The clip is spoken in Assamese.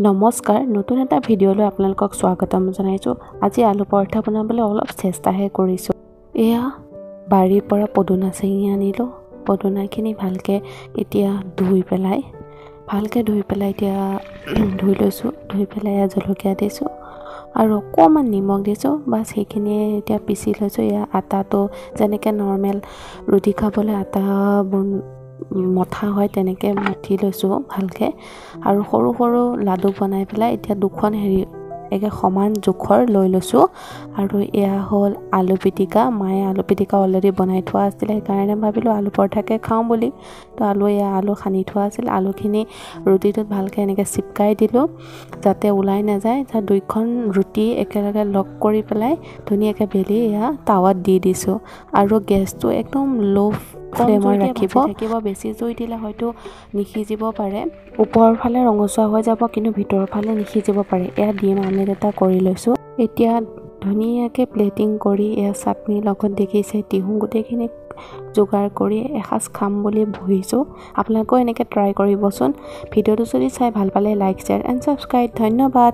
নমস্কাৰ নতুন এটা ভিডিঅ'লৈ আপোনালোকক স্বাগতম জনাইছোঁ। আজি আলু পৰঠা বনাবলৈ অলপ চেষ্টাহে কৰিছোঁ। এয়া বাৰীৰ পৰা পদুনা ছিঙি আনিলোঁ। পদুনাখিনি ভালকৈ এতিয়া ধুই পেলাই এতিয়া ধুই লৈছোঁ। ধুই পেলাই জলকীয়া দিছোঁ আৰু অকণমান নিমখ দিছোঁ। বাছ সেইখিনিয়ে এতিয়া পিচি লৈছোঁ। এয়া আটাটো যেনেকৈ নৰ্মেল ৰুটি খাবলৈ আটা মঠা হয় তেনেকৈ মঠি লৈছোঁ ভালকৈ আৰু সৰু সৰু লাডু বনাই পেলাই এতিয়া দুখন একে সমান জোখৰ লৈ লৈছোঁ। আৰু এয়া হ'ল আলু পিটিকা। মায়ে আলু পিটিকা অলৰেডি বনাই থোৱা আছিলে, সেইকাৰণে ভাবিলোঁ আলু পৰঠাকে খাওঁ বুলি। তো আলু সানি থোৱা আছিল। আলুখিনি ৰুটিটোত ভালকৈ এনেকৈ চিপকাই দিলোঁ যাতে ওলাই নাযায়। দুইখন ৰুটি একেলগে লগ কৰি পেলাই ধুনীয়াকৈ বেলি এয়া টাৱাত দি দিছোঁ আৰু গেছটো একদম ল' ফ্লেমত ৰাখিব। বেছি জুই দিলে হয়তো নিসিজিব পাৰে, ওপৰৰ ফালে ৰঙচুৱা হৈ যাব কিন্তু ভিতৰৰ ফালে নিসিজিব পাৰে। এয়া ডিম আমলেট এটা কৰি লৈছোঁ। এতিয়া ধুনীয়াকৈ প্লেটিং কৰি এয়া চাটনিৰ লগত দেখিছে তিহু গোটেইখিনি যোগাৰ কৰি এসাঁজ খাম বুলি বহিছোঁ। আপোনালোকেও এনেকৈ ট্ৰাই কৰিবচোন। ভিডিঅ'টো যদি চাই ভাল পালে লাইক, শ্বেয়াৰ এণ্ড ছাবস্ক্ৰাইব। ধন্যবাদ।